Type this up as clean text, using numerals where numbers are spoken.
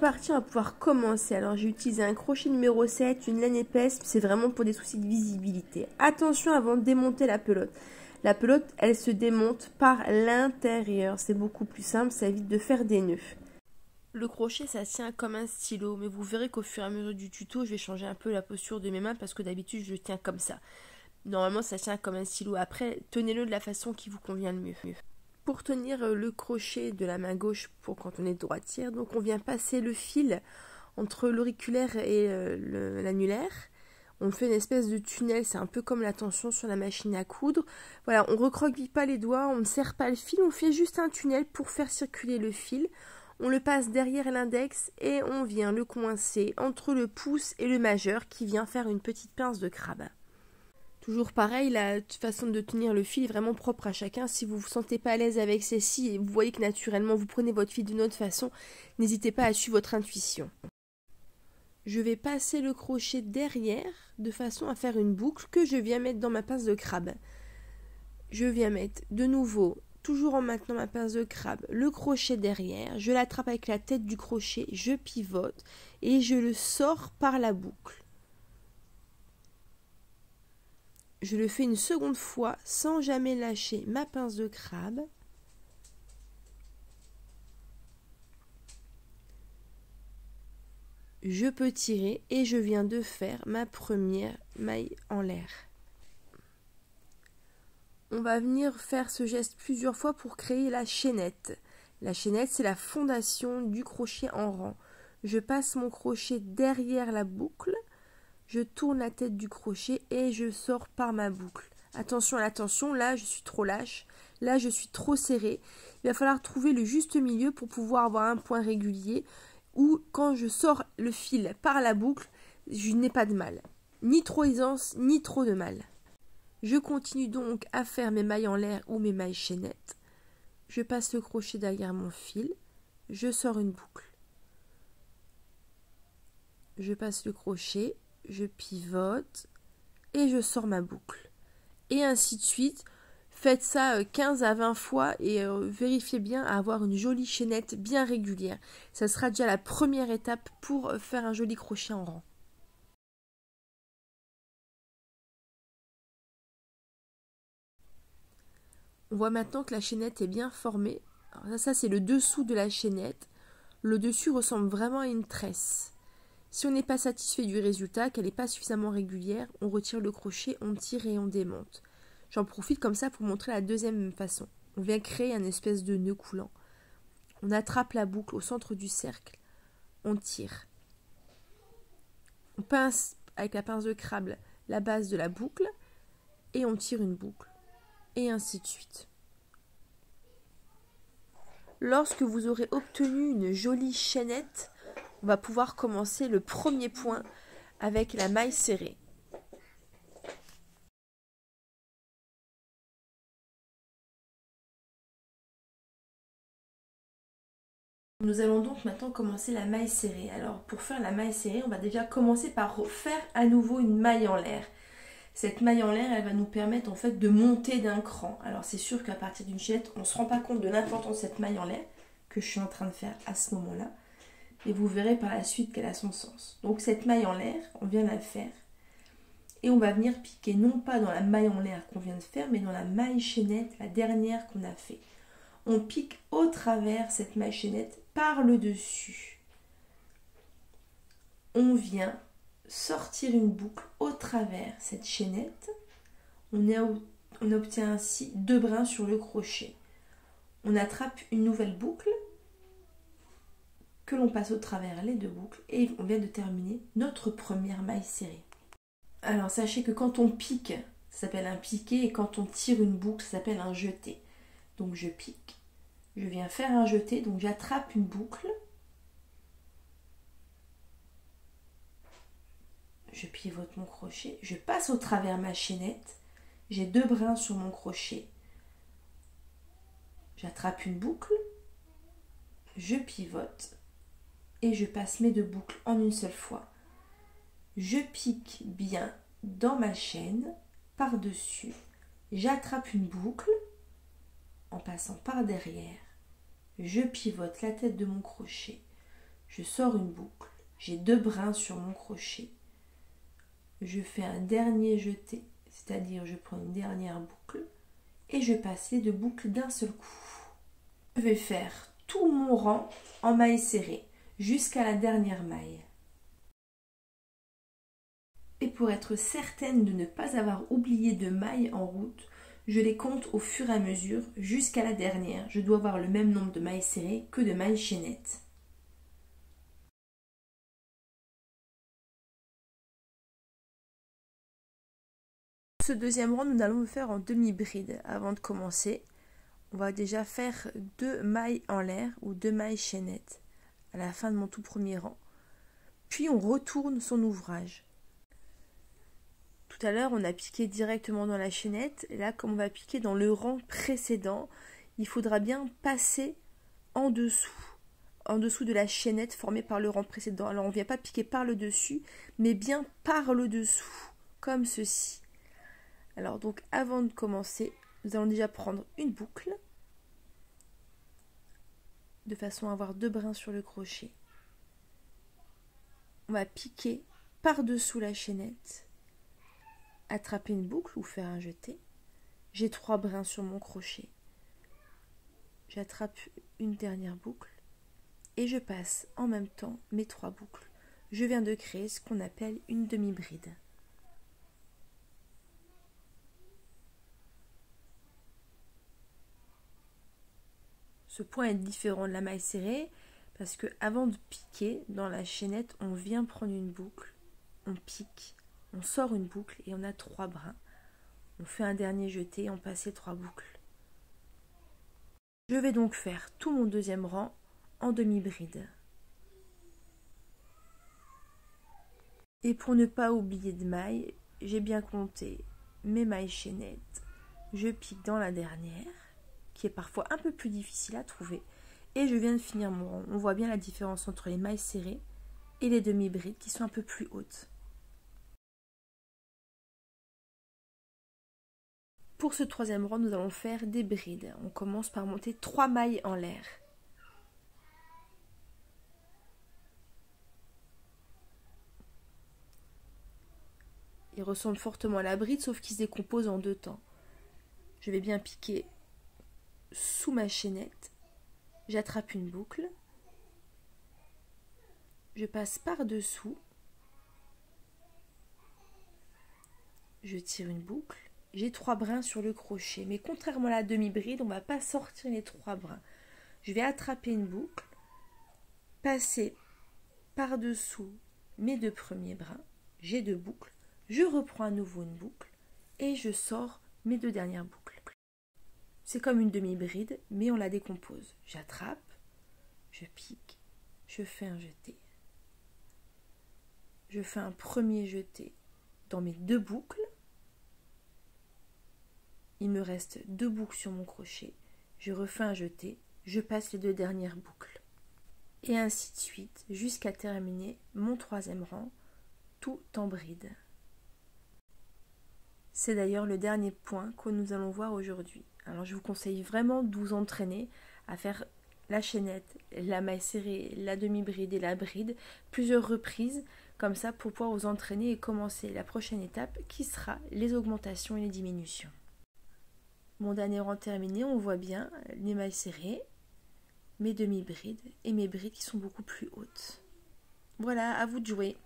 parti, on va pouvoir commencer. Alors j'ai utilisé un crochet numéro 7, une laine épaisse, c'est vraiment pour des soucis de visibilité. Attention avant de démonter la pelote. La pelote, elle se démonte par l'intérieur, c'est beaucoup plus simple, ça évite de faire des nœuds. Le crochet, ça tient comme un stylo, mais vous verrez qu'au fur et à mesure du tuto, je vais changer un peu la posture de mes mains parce que d'habitude, je le tiens comme ça. Normalement, ça tient comme un stylo. Après, tenez-le de la façon qui vous convient le mieux. Pour tenir le crochet de la main gauche pour quand on est droitière, donc on vient passer le fil entre l'auriculaire et l'annulaire. On fait une espèce de tunnel, c'est un peu comme la tension sur la machine à coudre. Voilà, on ne recroqueville pas les doigts, on ne serre pas le fil, on fait juste un tunnel pour faire circuler le fil. On le passe derrière l'index et on vient le coincer entre le pouce et le majeur qui vient faire une petite pince de crabe. Toujours pareil, la façon de tenir le fil est vraiment propre à chacun. Si vous ne vous sentez pas à l'aise avec celle-ci et vous voyez que naturellement vous prenez votre fil d'une autre façon, n'hésitez pas à suivre votre intuition. Je vais passer le crochet derrière de façon à faire une boucle que je viens mettre dans ma pince de crabe. Je viens mettre de nouveau, toujours en maintenant ma pince de crabe, le crochet derrière. Je l'attrape avec la tête du crochet, je pivote et je le sors par la boucle. Je le fais une seconde fois sans jamais lâcher ma pince de crabe. Je peux tirer et je viens de faire ma première maille en l'air. On va venir faire ce geste plusieurs fois pour créer la chaînette. La chaînette, c'est la fondation du crochet en rang. Je passe mon crochet derrière la boucle, je tourne la tête du crochet et je sors par ma boucle. Attention à la tension, là je suis trop lâche, là je suis trop serrée. Il va falloir trouver le juste milieu pour pouvoir avoir un point régulier où quand je sors le fil par la boucle, je n'ai pas de mal. Ni trop aisance, ni trop de mal. Je continue donc à faire mes mailles en l'air ou mes mailles chaînettes. Je passe le crochet derrière mon fil, je sors une boucle. Je passe le crochet, je pivote et je sors ma boucle. Et ainsi de suite. Faites ça 15 à 20 fois et vérifiez bien à avoir une jolie chaînette bien régulière. Ça sera déjà la première étape pour faire un joli crochet en rang. On voit maintenant que la chaînette est bien formée. Alors ça c'est le dessous de la chaînette. Le dessus ressemble vraiment à une tresse. Si on n'est pas satisfait du résultat, qu'elle n'est pas suffisamment régulière, on retire le crochet, on tire et on démonte. J'en profite comme ça pour montrer la deuxième façon. On vient créer un espèce de nœud coulant. On attrape la boucle au centre du cercle. On tire. On pince avec la pince de crabe la base de la boucle et on tire une boucle. Et ainsi de suite. Lorsque vous aurez obtenu une jolie chaînette, on va pouvoir commencer le premier point avec la maille serrée. Nous allons donc maintenant commencer la maille serrée. Alors pour faire la maille serrée, on va déjà commencer par faire à nouveau une maille en l'air. Cette maille en l'air, elle va nous permettre en fait de monter d'un cran. Alors c'est sûr qu'à partir d'une chaînette, on ne se rend pas compte de l'importance de cette maille en l'air que je suis en train de faire à ce moment-là. Et vous verrez par la suite qu'elle a son sens. Donc cette maille en l'air, on vient la faire. Et on va venir piquer non pas dans la maille en l'air qu'on vient de faire, mais dans la maille chaînette, la dernière qu'on a fait. On pique au travers cette maille chaînette par le dessus. On vient sortir une boucle au travers cette chaînette. On obtient ainsi 2 brins sur le crochet. On attrape une nouvelle boucle que l'on passe au travers les 2 boucles et on vient de terminer notre première maille serrée. Alors sachez que quand on pique, ça s'appelle un piqué et quand on tire une boucle, ça s'appelle un jeté. Donc je pique, je viens faire un jeté, donc j'attrape une boucle, je pivote mon crochet, je passe au travers ma chaînette, j'ai 2 brins sur mon crochet, j'attrape une boucle, je pivote et je passe mes 2 boucles en une seule fois. Je pique bien dans ma chaîne, par-dessus, j'attrape une boucle en passant par derrière, je pivote la tête de mon crochet, je sors une boucle, j'ai 2 brins sur mon crochet, je fais un dernier jeté, c'est-à-dire je prends une dernière boucle et je passe les 2 boucles d'un seul coup. Je vais faire tout mon rang en mailles serrées jusqu'à la dernière maille. Et pour être certaine de ne pas avoir oublié de mailles en route, je les compte au fur et à mesure jusqu'à la dernière. Je dois avoir le même nombre de mailles serrées que de mailles chaînettes. Ce deuxième rang, nous allons le faire en demi-bride. Avant de commencer, on va déjà faire 2 mailles en l'air ou 2 mailles chaînettes à la fin de mon tout premier rang. Puis on retourne son ouvrage. Tout à l'heure, on a piqué directement dans la chaînette. Et là, comme on va piquer dans le rang précédent, il faudra bien passer en dessous de la chaînette formée par le rang précédent. Alors, on ne vient pas piquer par le dessus, mais bien par le dessous, comme ceci. Alors, donc, avant de commencer, nous allons déjà prendre une boucle, de façon à avoir 2 brins sur le crochet. On va piquer par-dessous la chaînette, attraper une boucle ou faire un jeté. J'ai 3 brins sur mon crochet. J'attrape une dernière boucle et je passe en même temps mes 3 boucles. Je viens de créer ce qu'on appelle une demi-bride. Ce point est différent de la maille serrée parce que avant de piquer dans la chaînette, on vient prendre une boucle, on pique, on sort une boucle et on a 3 brins. On fait un dernier jeté et on passe les 3 boucles. Je vais donc faire tout mon deuxième rang en demi-bride. Et pour ne pas oublier de mailles, j'ai bien compté mes mailles chaînettes. Je pique dans la dernière, qui est parfois un peu plus difficile à trouver. Et je viens de finir mon rang. On voit bien la différence entre les mailles serrées et les demi-brides qui sont un peu plus hautes. Pour ce troisième rang, nous allons faire des brides. On commence par monter 3 mailles en l'air. Il ressemble fortement à la bride, sauf qu'il se décompose en 2 temps. Je vais bien piquer sous ma chaînette. J'attrape une boucle. Je passe par-dessous. Je tire une boucle. J'ai 3 brins sur le crochet. Mais contrairement à la demi-bride, on ne va pas sortir les 3 brins. Je vais attraper une boucle, passer par-dessous mes 2 premiers brins. J'ai 2 boucles. Je reprends à nouveau une boucle et je sors mes 2 dernières boucles. C'est comme une demi-bride, mais on la décompose. J'attrape, je pique, je fais un jeté. Je fais un premier jeté dans mes 2 boucles. Il me reste 2 boucles sur mon crochet. Je refais un jeté, je passe les 2 dernières boucles. Et ainsi de suite, jusqu'à terminer mon troisième rang, tout en bride. C'est d'ailleurs le dernier point que nous allons voir aujourd'hui. Alors je vous conseille vraiment de vous entraîner à faire la chaînette, la maille serrée, la demi-bride et la bride plusieurs reprises, comme ça pour pouvoir vous entraîner et commencer la prochaine étape qui sera les augmentations et les diminutions. Mon dernier rang terminé, on voit bien les mailles serrées, mes demi-brides et mes brides qui sont beaucoup plus hautes. Voilà, à vous de jouer.